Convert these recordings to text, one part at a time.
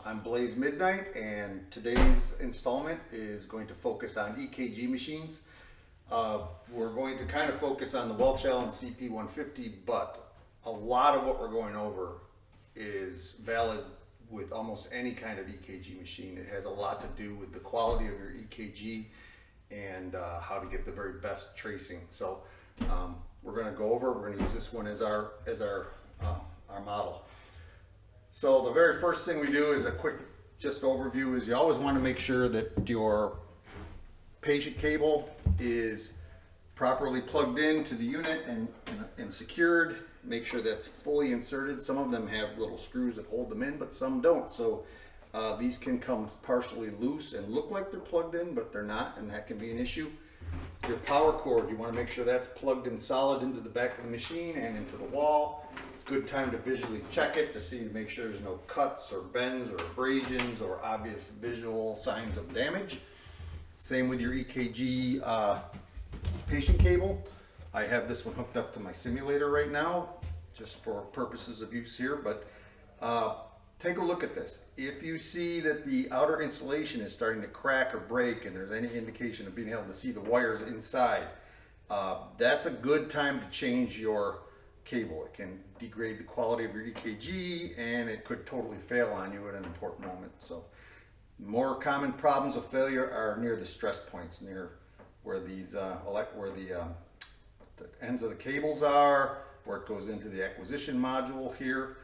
I'm Blaise Midnight, and today's installment is going to focus on EKG machines. We're going to kind of focus on the Welch Allyn CP 150, but a lot of what we're going over is valid with almost any kind of EKG machine. It has a lot to do with the quality of your EKG and how to get the very best tracing. So we're going to go over. We're going to use this one as our model. So the very first thing we do is a quick just overview. Is you always want to make sure that your patient cable is properly plugged into the unit and secured. Make sure that's fully inserted. Some of them have little screws that hold them in, but some don't. So these can come partially loose and look like they're plugged in, but they're not, and that can be an issue. Your power cord, you want to make sure that's plugged in solid into the back of the machine and into the wall. Good time to visually check it to make sure there's no cuts or bends or abrasions or obvious visual signs of damage. Same with your EKG patient cable. I have this one hooked up to my simulator right now, just for purposes of use here, but take a look at this. If you see that the outer insulation is starting to crack or break and there's any indication of being able to see the wires inside, that's a good time to change your cable. It can degrade the quality of your EKG and it could totally fail on you at an important moment. So more common problems of failure are near the stress points, near where these the ends of the cables are, where it goes into the acquisition module here,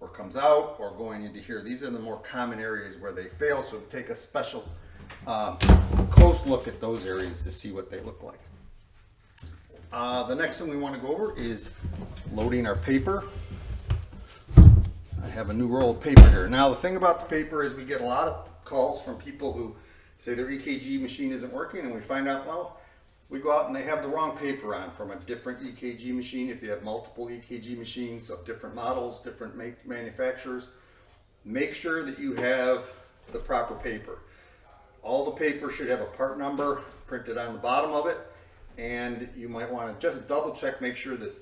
or comes out, or going into here. These are the more common areas where they fail, so take a special close look at those areas to see what they look like. The next thing we want to go over is loading our paper. I have a new roll of paper here. Now the thing about the paper is we get a lot of calls from people who say their EKG machine isn't working, and we find out, well, we go out and they have the wrong paper on from a different EKG machine. If you have multiple EKG machines of different models, different manufacturers, make sure that you have the proper paper. All the paper should have a part number printed on the bottom of it, and you might want to just double check, make sure that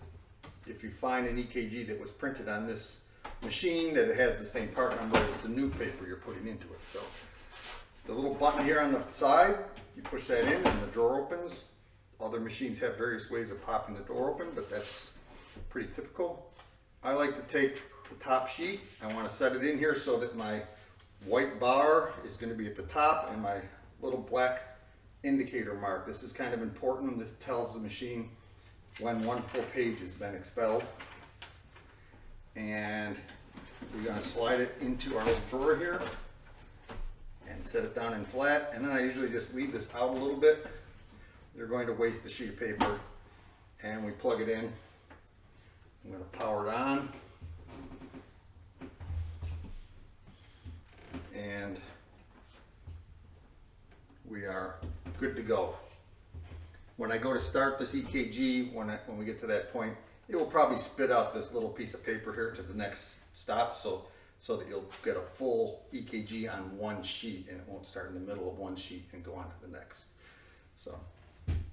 if you find an EKG that was printed on this machine, that it has the same part number as the new paper you're putting into it. So the little button here on the side, you push that in and the drawer opens. Other machines have various ways of popping the door open, but that's pretty typical. I like to take the top sheet. I want to set it in here so that my white bar is going to be at the top and my little black indicator mark. This is kind of important. This tells the machine when one full page has been expelled. And we're going to slide it into our little drawer here and set it down in flat. And then I usually just leave this out a little bit. You're going to waste a sheet of paper, and we plug it in. I'm going to power it on, and we are good to go. When I go to start this EKG, when we get to that point, it will probably spit out this little piece of paper here to the next stop, so that you'll get a full EKG on one sheet, and it won't start in the middle of one sheet and go on to the next. So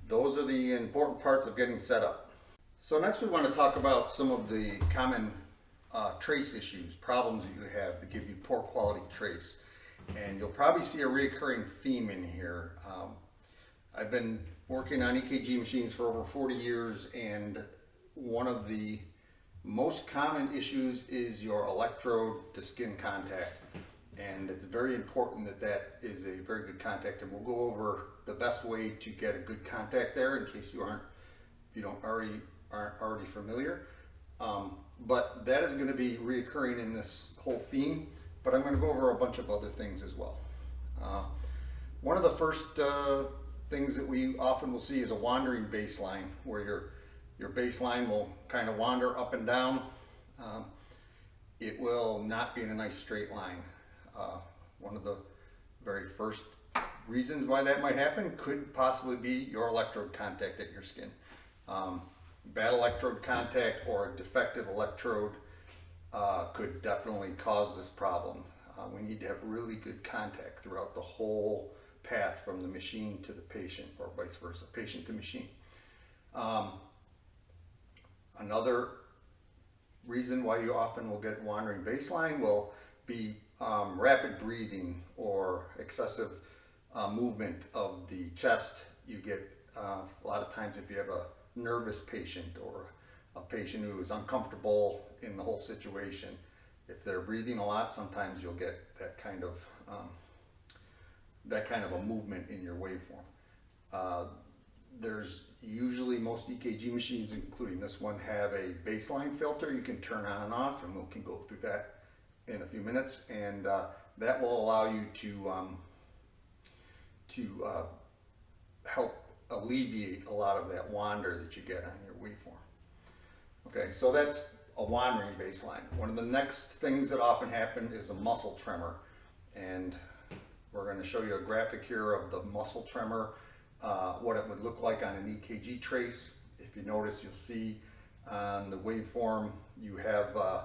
those are the important parts of getting set up. So next we want to talk about some of the common trace issues, problems that you have that give you poor quality trace. And you'll probably see a recurring theme in here. I've been working on EKG machines for over 40 years, and one of the most common issues is your electrode to skin contact. And it's very important that that is a very good contact, and we'll go over the best way to get a good contact there in case you aren't already familiar. But that is going to be reoccurring in this whole theme, but I'm going to go over a bunch of other things as well. One of the first things that we often will see is a wandering baseline, where your baseline will kind of wander up and down. It will not be in a nice straight line. One of the very first reasons why that might happen could possibly be your electrode contact at your skin. Bad electrode contact or a defective electrode could definitely cause this problem. We need to have really good contact throughout the whole path from the machine to the patient, or vice versa, patient to machine. Another reason why you often will get wandering baseline will be rapid breathing or excessive movement of the chest, you get a lot of times if you have a nervous patient or a patient who is uncomfortable in the whole situation, if they're breathing a lot, sometimes you'll get that kind of a movement in your waveform. There's usually most EKG machines, including this one, have a baseline filter you can turn on and off, and we can go through that in a few minutes, and that will allow you to help alleviate a lot of that wander that you get on your waveform. Okay, so that's a wandering baseline. One of the next things that often happen is a muscle tremor, and we're going to show you a graphic here of the muscle tremor, what it would look like on an EKG trace. If you notice, you'll see on the waveform you have a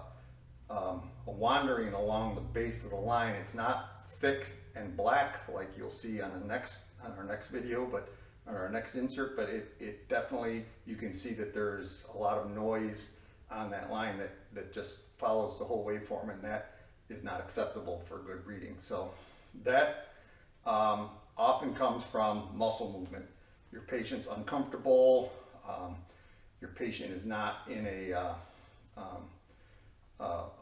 wandering along the base of the line. It's not thick and black like you'll see on our next video, but on our next insert, but it definitely, you can see that there's a lot of noise on that line that just follows the whole waveform, and that is not acceptable for good reading. So that often comes from muscle movement. Your patient's uncomfortable, your patient is not in a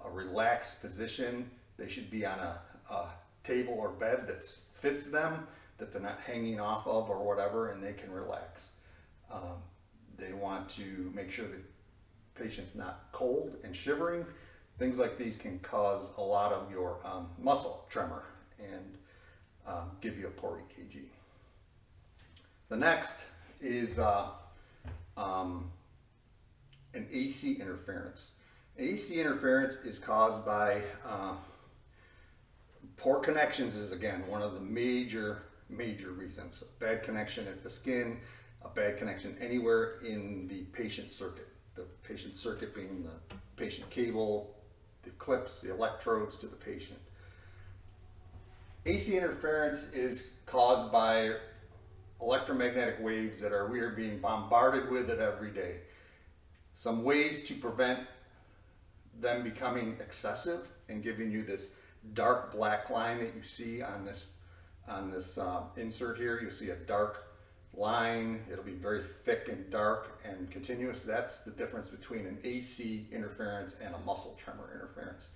relaxed position. They should be on a table or bed that fits them, that they're not hanging off of or whatever, and they can relax. They want to make sure the patient's not cold and shivering. Things like these can cause a lot of your muscle tremor and give you a poor EKG. The next is an AC interference. AC interference is caused by poor connections. Is again one of the major reasons. A bad connection at the skin, a bad connection anywhere in the patient circuit. The patient circuit being the patient cable, the clips, the electrodes to the patient. AC interference is caused by electromagnetic waves that we are being bombarded with it every day. Some ways to prevent them becoming excessive and giving you this dark black line that you see on this insert here. You'll see a dark line. It'll be very thick and dark and continuous. That's the difference between an AC interference and a muscle tremor interference.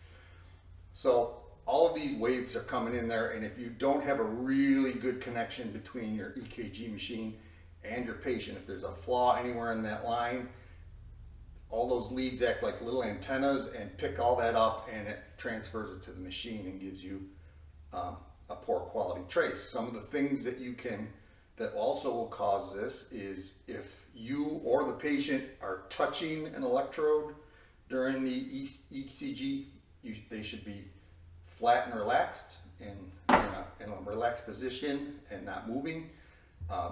So all of these waves are coming in there, and if you don't have a really good connection between your EKG machine and your patient, if there's a flaw anywhere in that line, all those leads act like little antennas and pick all that up, and it transfers it to the machine and gives you a poor quality trace. Some of the things that also will cause this is if you or the patient are touching an electrode during the ECG, they should be flat and relaxed in a relaxed position and not moving.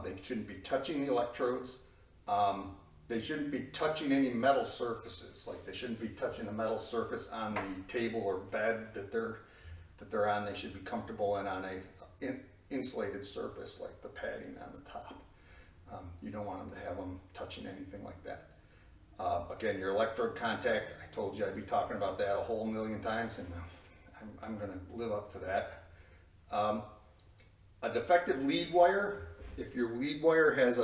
They shouldn't be touching the electrodes. They shouldn't be touching any metal surfaces. Like they shouldn't be touching a metal surface on the table or bed that they're on. They should be comfortable and on a insulated surface like the padding on the top. You don't want them to have them touching anything like that. Again, your electrode contact, I told you I'd be talking about that a whole million times, and I'm going to live up to that. A defective lead wire, if your lead wire has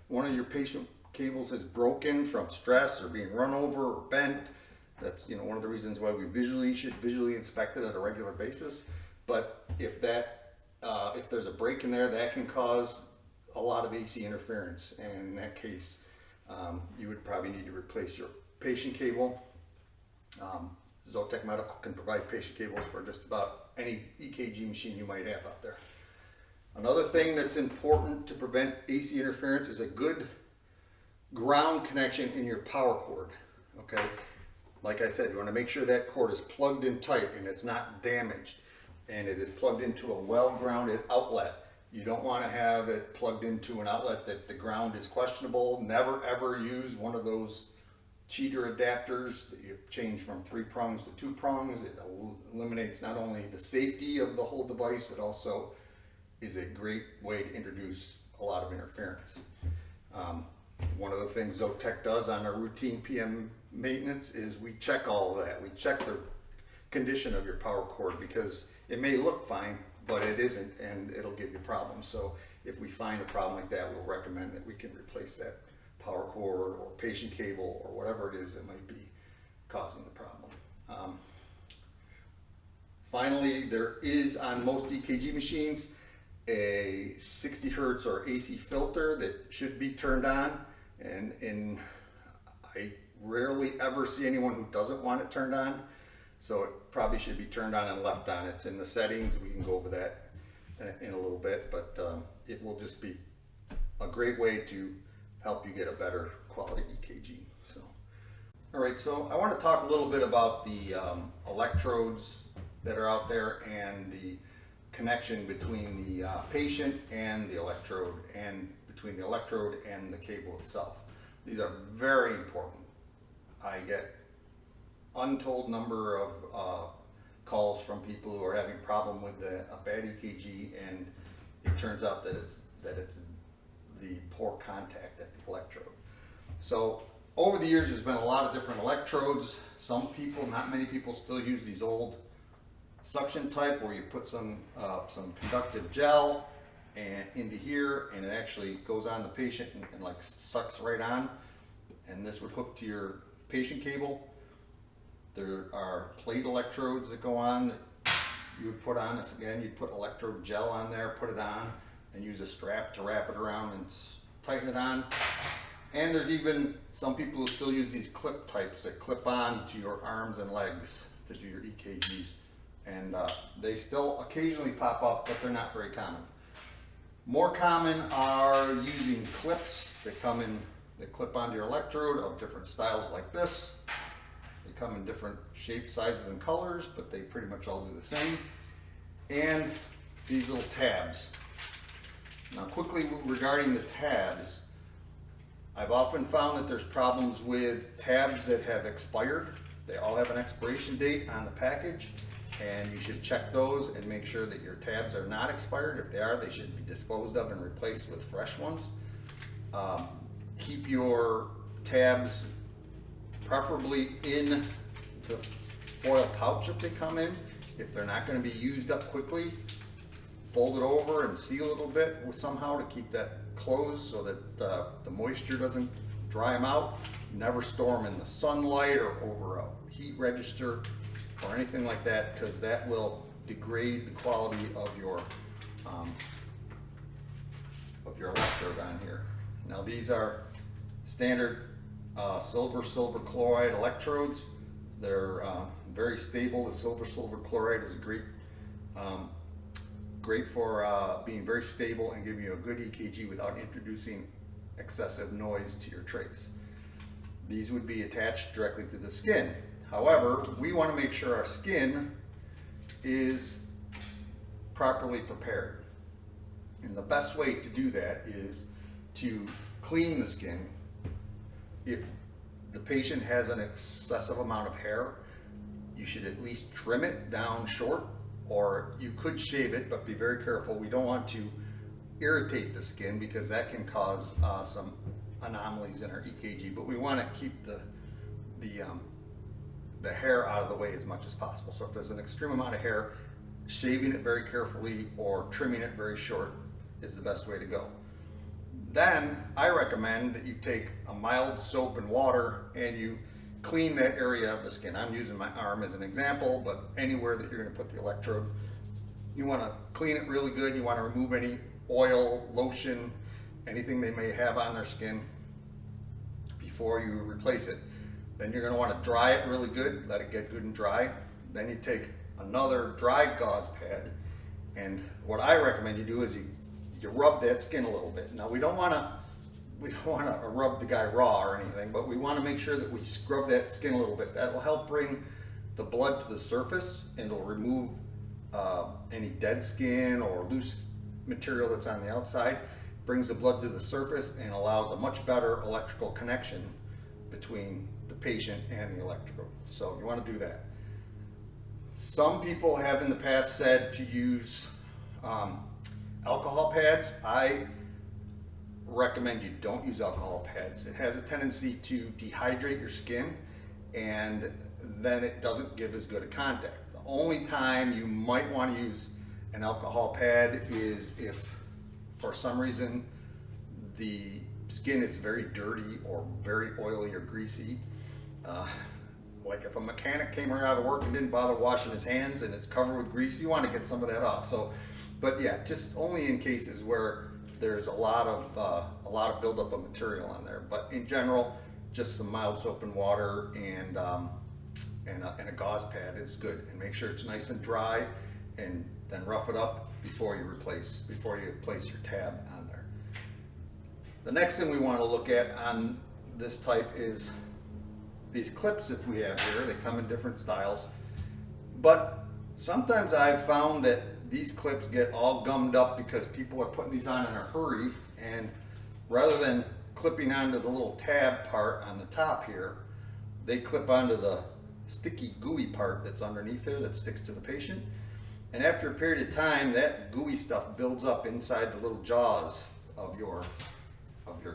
one of your patient cables is broken from stress or being run over or bent, that's one of the reasons why we should visually inspect it at a regular basis. But if there's a break in there, that can cause a lot of AC interference, and in that case you would probably need to replace your patient cable. Zoetek Medical can provide patient cables for just about any EKG machine you might have out there. Another thing that's important to prevent AC interference is a good ground connection in your power cord. Okay, like I said, you want to make sure that cord is plugged in tight and it's not damaged, and it is plugged into a well-grounded outlet. You don't want to have it plugged into an outlet that the ground is questionable. Never ever use one of those cheater adapters that you change from 3 prongs to 2 prongs. It eliminates not only the safety of the whole device, it also is a great way to introduce a lot of interference. One of the things Zoetek does on our routine PM maintenance is we check all of that. We check the condition of your power cord, because it may look fine, but it isn't, and it'll give you problems. So if we find a problem like that, we'll recommend that we can replace that power cord or patient cable or whatever it is that might be causing the problem. Finally, there is on most EKG machines a 60 hertz or AC filter that should be turned on, and I rarely ever see anyone who doesn't want it turned on, so it probably should be turned on and left on. It's in the settings. We can go over that in a little bit, but it will just be a great way to help you get a better quality EKG. So, all right, so I want to talk a little bit about the electrodes that are out there and the connection between the patient and the electrode, and between the electrode and the cable itself. These are very important. I get untold number of calls from people who are having a problem with a bad EKG, and it turns out that it's the poor contact at the electrode. So over the years, there's been a lot of different electrodes. Some people, not many people, still use these old suction type where you put some conductive gel and into here, and it actually goes on the patient and like sucks right on, and this would hook to your patient cable. There are plate electrodes that go on that you would put on. This again, you'd put electrode gel on there, put it on, and use a strap to wrap it around and tighten it on. And there's even some people who still use these clip types that clip on to your arms and legs to do your EKGs. And they still occasionally pop up, but they're not very common. More common are using clips that come in, that clip onto your electrode of different styles like this. They come in different shapes, sizes, and colors, but they pretty much all do the same. And these little tabs. Now quickly regarding the tabs, I've often found that there's problems with tabs that have expired. They all have an expiration date on the package, and you should check those and make sure that your tabs are not expired. If they are, they should be disposed of and replaced with fresh ones. Keep your tabs preferably in the foil pouch that they come in. If they're not going to be used up quickly, fold it over and seal it a bit somehow to keep that closed so that the moisture doesn't dry them out. Never store them in the sunlight or over a heat register or anything like that, because that will degrade the quality of your electrode on here. Now these are standard silver chloride electrodes. They're very stable. The silver chloride is great for being very stable and giving you a good EKG without introducing excessive noise to your trace. These would be attached directly to the skin. However, we want to make sure our skin is properly prepared. And the best way to do that is to clean the skin. If the patient has an excessive amount of hair, you should at least trim it down short, or you could shave it, but be very careful. We don't want to irritate the skin because that can cause some anomalies in our EKG, but we want to keep the hair out of the way as much as possible. So if there's an extreme amount of hair, shaving it very carefully or trimming it very short is the best way to go. Then I recommend that you take a mild soap and water and you clean that area of the skin. I'm using my arm as an example, but anywhere that you're going to put the electrode, you want to clean it really good. You want to remove any oil, lotion, anything they may have on their skin before you replace it. Then you're going to want to dry it really good, let it get good and dry. Then you take another dry gauze pad, and what I recommend you do is you rub that skin a little bit. Now we don't want to rub the guy raw or anything, but we want to make sure that we scrub that skin a little bit. That will help bring the blood to the surface, and it'll remove any dead skin or loose material that's on the outside. Brings the blood to the surface and allows a much better electrical connection between the patient and the electrode. So you want to do that. Some people have in the past said to use alcohol pads. I recommend you don't use alcohol pads. It has a tendency to dehydrate your skin, and then it doesn't give as good a contact. The only time you might want to use an alcohol pad is if for some reason the skin is very dirty or very oily or greasy. Like if a mechanic came out of work and didn't bother washing his hands and it's covered with grease, you want to get some of that off. So, but yeah, just only in cases where there's a lot of buildup of material on there. But in general, just some mild soap and water and a gauze pad is good. And make sure it's nice and dry, and then rough it up before you place your tab on there. The next thing we want to look at on this type is these clips that we have here. They come in different styles, but sometimes I've found that these clips get all gummed up because people are putting these on in a hurry, and rather than clipping onto the little tab part on the top here, they clip onto the sticky gooey part that's underneath there that sticks to the patient. And after a period of time, that gooey stuff builds up inside the little jaws of your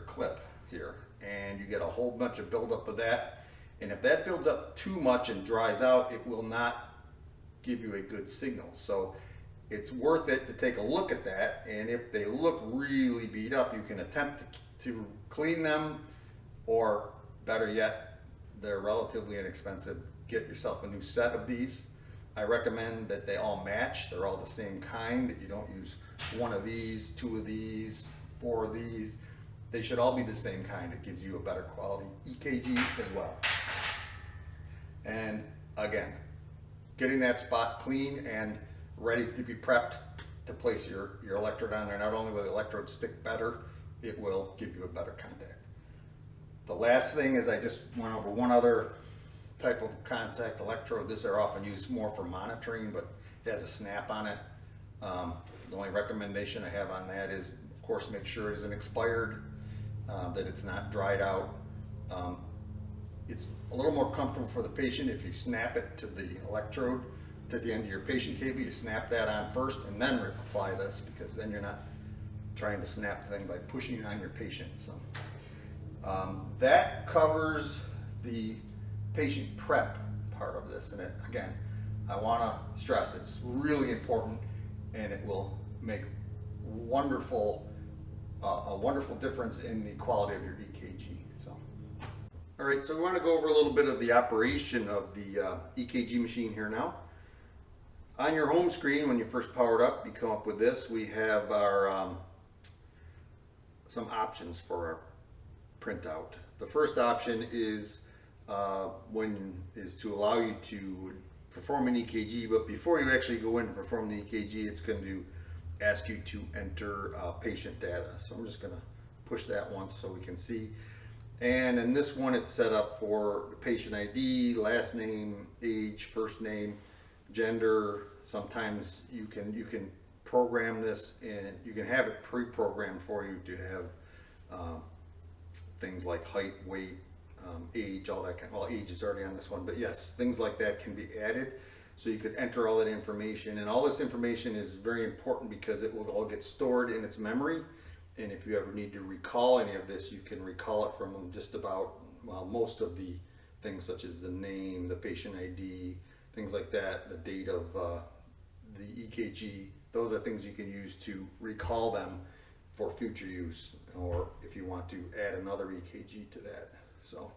clip here, and you get a whole bunch of buildup of that. And if that builds up too much and dries out, it will not give you a good signal. So it's worth it to take a look at that, and if they look really beat up, you can attempt to clean them, or better yet, they're relatively inexpensive. Get yourself a new set of these. I recommend that they all match. They're all the same kind, that you don't use one of these, two of these, four of these. They should all be the same kind. It gives you a better quality EKG as well. And again, getting that spot clean and ready to be prepped to place your electrode on there. Not only will the electrode stick better, it will give you a better contact. The last thing is I just went over one other type of contact electrode. This are often used more for monitoring, but it has a snap on it. The only recommendation I have on that is, of course, make sure it isn't expired, that it's not dried out. It's a little more comfortable for the patient if you snap it to the electrode to the end of your patient cable. You snap that on first and then apply this, because then you're not trying to snap the thing by pushing it on your patient. So that covers the patient prep part of this. And again, I want to stress it's really important, and it will make a wonderful difference in the quality of your EKG. So, all right, so we want to go over a little bit of the operation of the EKG machine here now. On your home screen, when you first power it up, you come up with this. We have our some options for our printout. The first option is to allow you to perform an EKG, but before you actually go in to perform the EKG, it's going to ask you to enter patient data. So I'm just going to push that once so we can see. And in this one, it's set up for the patient ID, last name, age, first name, gender. Sometimes you can program this, and you can have it pre-programmed for you to have things like height, weight, age, all that kind. Well, age is already on this one, but yes, things like that can be added. So you could enter all that information, and all this information is very important because it will all get stored in its memory. And if you ever need to recall any of this, you can recall it from just about, well, most of the things, such as the name, the patient ID, things like that, the date of the EKG. Those are things you can use to recall them for future use, or if you want to add another EKG to that. So,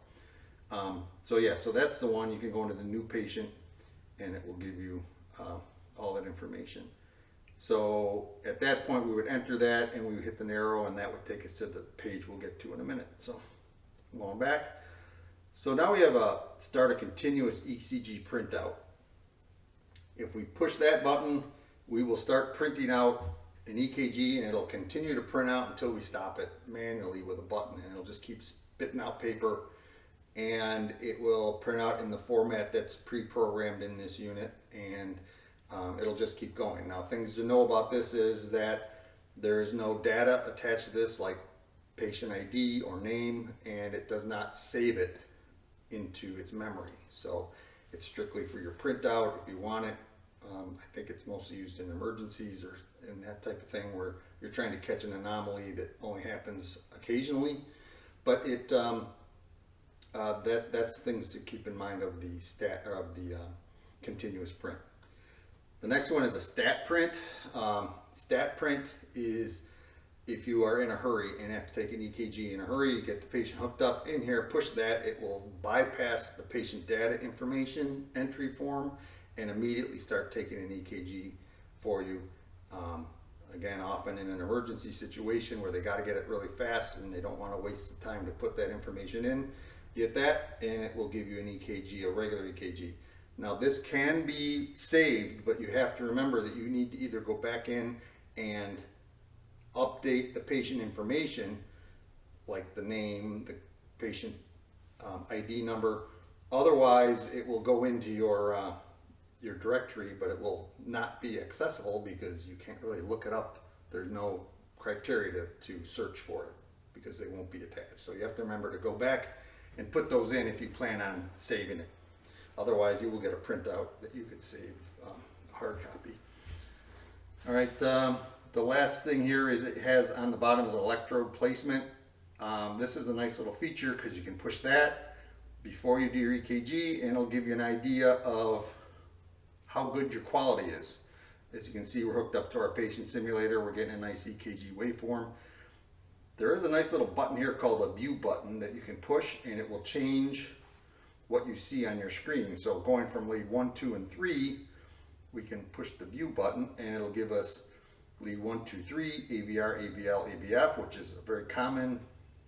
so that's the one. You can go into the new patient, and it will give you all that information. So at that point, we would enter that, and we would hit the arrow, and that would take us to the page we'll get to in a minute. So going back. So now we have a start a continuous ECG printout. If we push that button, we will start printing out an EKG, and it'll continue to print out until we stop it manually with a button, and it'll just keep spitting out paper, and it will print out in the format that's pre-programmed in this unit, and it'll just keep going. Now, things to know about this is that there is no data attached to this, like patient ID or name, and it does not save it into its memory. So it's strictly for your printout if you want it. I think it's mostly used in emergencies or in that type of thing where you're trying to catch an anomaly that only happens occasionally. But it That's things to keep in mind of the continuous print. The next one is a stat print. Stat print is if you are in a hurry and have to take an EKG in a hurry, you get the patient hooked up in here, push that, it will bypass the patient data information entry form and immediately start taking an EKG for you. Again, often in an emergency situation where they got to get it really fast and they don't want to waste the time to put that information in, get that and it will give you an EKG, a regular EKG. Now this can be saved, but you have to remember that you need to either go back in and update the patient information, like the name, the patient ID number. Otherwise, it will go into your directory, but it will not be accessible because you can't really look it up. There's no criteria to search for it because they won't be attached. So you have to remember to go back and put those in if you plan on saving it. Otherwise, you will get a printout that you could save a hard copy. All right, the last thing here is it has on the bottom is electrode placement. This is a nice little feature because you can push that before you do your EKG and it'll give you an idea of how good your quality is. As you can see, we're hooked up to our patient simulator. We're getting a nice EKG waveform. There is a nice little button here called a view button that you can push and it will change what you see on your screen. So going from lead 1, 2, and 3, we can push the view button and it'll give us lead 1, 2, 3, AVR, AVL, AVF, which is very common.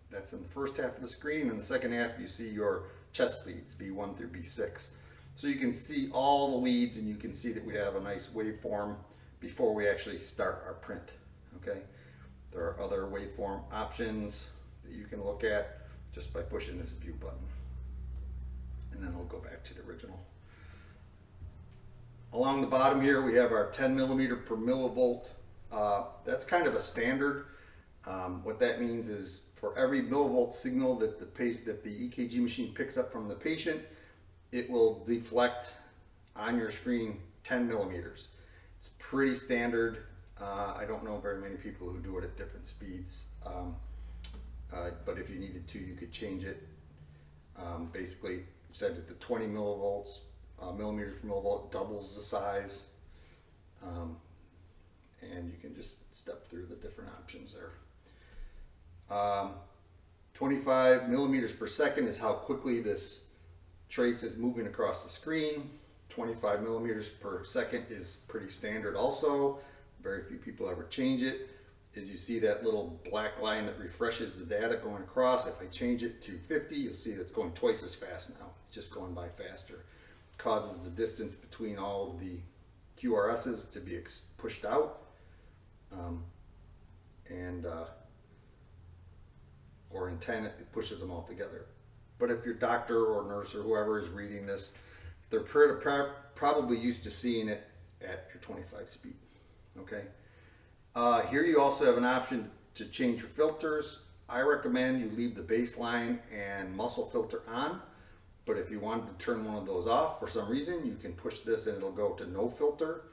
That's in the first half of the screen. In the second half, you see your chest leads, B1 through B6. So you can see all the leads and you can see that we have a nice waveform before we actually start our print, okay? There are other waveform options that you can look at just by pushing this view button. And then we'll go back to the original. Along the bottom here, we have our 10 millimeter per millivolt. That's kind of a standard. What that means is for every millivolt signal that the EKG machine picks up from the patient, it will deflect on your screen 10 millimeters. It's pretty standard. I don't know very many people who do it at different speeds, but if you needed to, you could change it. Basically, set it to 20 millivolts, millimeters per millivolt, doubles the size, and you can just step through the different options there. 25 millimeters per second is how quickly this trace is moving across the screen. 25 millimeters per second is pretty standard also. Very few people ever change it. As you see that little black line that refreshes the data going across, if I change it to 50, you'll see it's going twice as fast now. It's just going by faster. Causes the distance between all of the QRSs to be pushed out. Or in 10, it pushes them all together. But if your doctor or nurse or whoever is reading this, they're probably used to seeing it at your 25 speed, okay? Here you also have an option to change your filters. I recommend you leave the baseline and muscle filter on, but if you wanted to turn one of those off for some reason, you can push this and it'll go to no filter.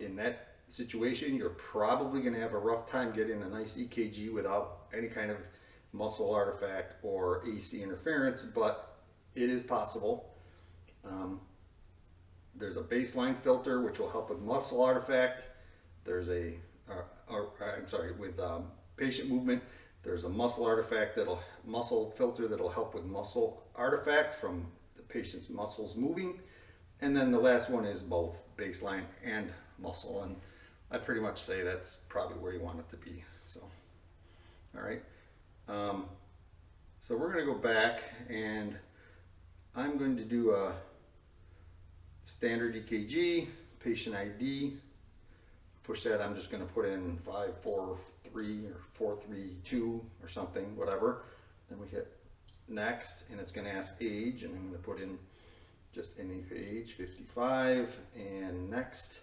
In that situation, you're probably gonna have a rough time getting a nice EKG without any kind of muscle artifact or AC interference, but it is possible. There's a baseline filter which will help with muscle artifact. There's a, with patient movement. There's a muscle filter that'll help with muscle artifact from the patient's muscles moving. And then the last one is both baseline and muscle. And I pretty much say that's probably where you want it to be. So, all right. So we're going to go back and I'm going to do a standard EKG, patient ID. Push that, I'm just going to put in 543 or 432 or something, whatever. Then we hit next and it's going to ask age and I'm going to put in just any age, 55, and next.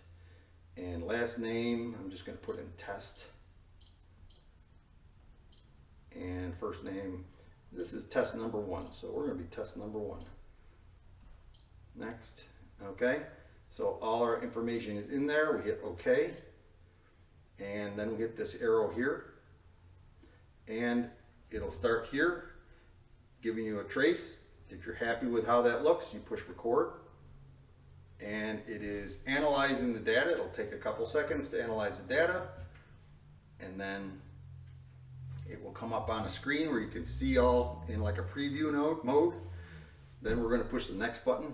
And last name, I'm just going to put in test. And first name, this is test number 1, so we're going to be test number 1. Next, okay, so all our information is in there. We hit OK, and then we hit this arrow here, and it'll start here. giving you a trace. If you're happy with how that looks, you push record. And it is analyzing the data. It'll take a couple seconds to analyze the data. And then it will come up on a screen where you can see all in like a preview mode. Then we're going to push the next button.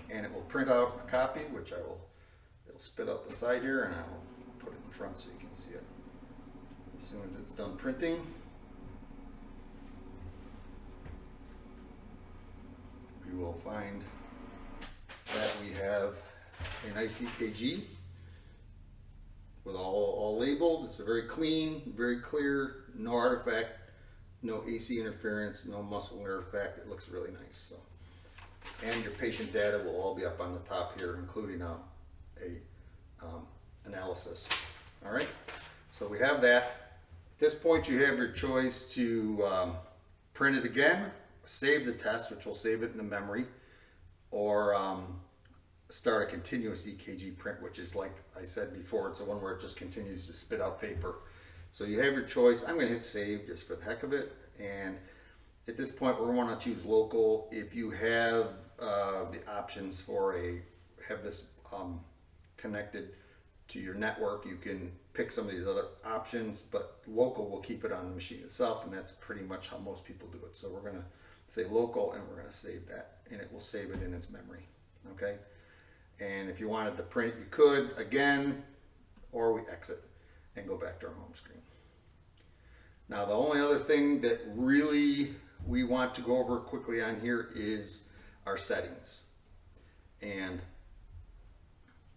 And it will print out a copy, which it'll spit out the side here, and I will put it in front so you can see it. As soon as it's done printing, we will find that we have a nice EKG with all labeled. It's a very clean, very clear, no artifact, no AC interference, no muscle artifact. It looks really nice. So, and your patient data will all be up on the top here, including a analysis. All right, so we have that. At this point, you have your choice to print it again, save the test, which will save it in the memory, or start a continuous EKG print, which is, like I said before, it's the one where it just continues to spit out paper. So you have your choice. I'm going to hit save just for the heck of it. And at this point, we want to choose local. If you have the options for have this connected to your network, you can pick some of these other options, but local will keep it on the machine itself, and that's pretty much how most people do it. So we're going to say local, and we're going to save that, and it will save it in its memory. Okay. And if you wanted to print, you could again, or we exit and go back to our home screen. Now, the only other thing that really we want to go over quickly on here is our settings. And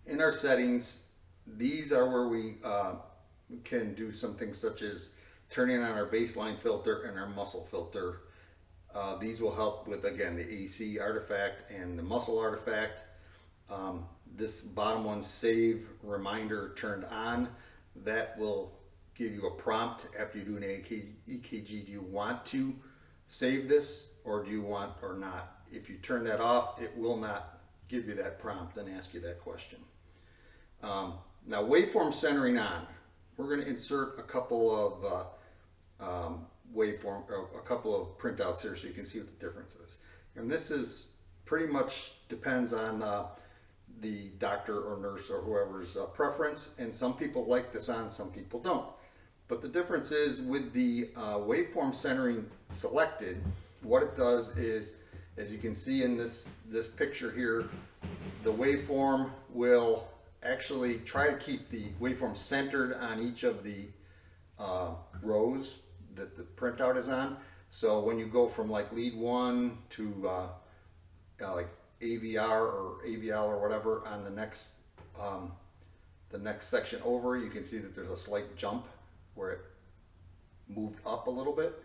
in our settings, these are where we can do some things such as turning on our baseline filter and our muscle filter. These will help with, again, the AC artifact and the muscle artifact. This bottom one, save reminder turned on, that will give you a prompt after you do an EKG. Do you want to save this, or do you want or not? If you turn that off, it will not give you that prompt and ask you that question. Now, waveform centering on, we're going to insert a couple of a couple of printouts here so you can see what the difference is. And this is pretty much depends on the doctor or nurse or whoever's preference, and some people like this on, some people don't. But the difference is with the waveform centering selected, what it does is, as you can see in this picture here, the waveform will actually try to keep the waveform centered on each of the rows that the printout is on. So when you go from like lead 1 to like AVR or AVL or whatever on the next section over, you can see that there's a slight jump where it moved up a little bit.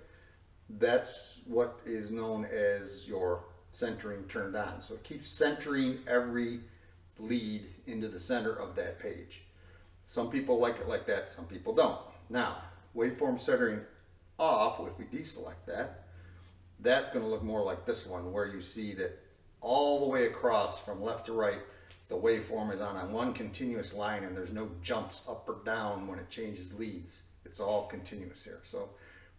That's what is known as your centering turned on. So it keeps centering every lead into the center of that page. Some people like it like that, some people don't. Now, waveform centering off, if we deselect that, that's going to look more like this one, where you see that all the way across from left to right, the waveform is on one continuous line, and there's no jumps up or down when it changes leads. It's all continuous here. So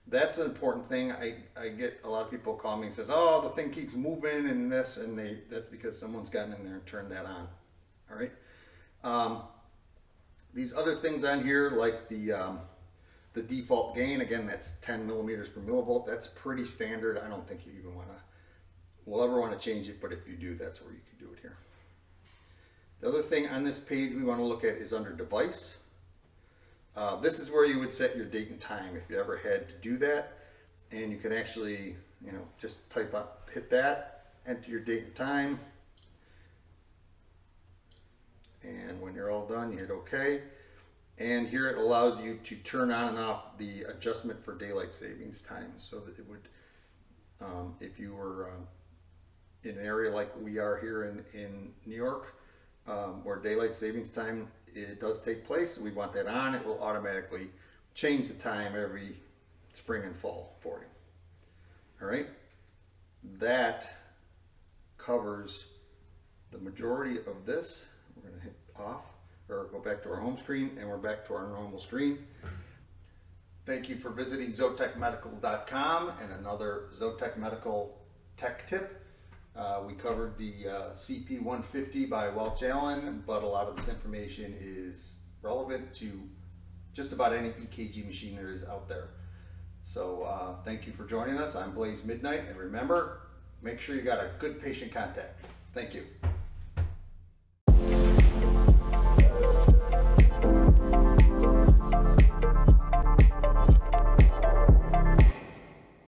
that's an important thing. I get a lot of people call me and says, oh, the thing keeps moving and this, and that's because someone's gotten in there and turned that on. All right. These other things on here, like the default gain, again, that's 10 millimeters per millivolt. That's pretty standard. I don't think you even will ever want to change it, but if you do, that's where you can do it here. The other thing on this page we want to look at is under device. This is where you would set your date and time if you ever had to do that, and you can actually, just type up, hit that, enter your date and time, and when you're all done, you hit OK. And here it allows you to turn on and off the adjustment for daylight savings time, so that it would, if you were in an area like we are here in New York, where daylight savings time, it does take place, we want that on. It will automatically change the time every spring and fall for you. All right, that covers the majority of this. We're going to hit off, or go back to our home screen, and we're back to our normal screen. Thank you for visiting ZoetekMedical.com and another Zoetek Medical tech tip. We covered the CP150 by Welch Allyn, but a lot of this information is relevant to just about any EKG machine there is out there. So thank you for joining us. I'm Blaise Midnight, and remember, make sure you got a good patient contact. Thank you.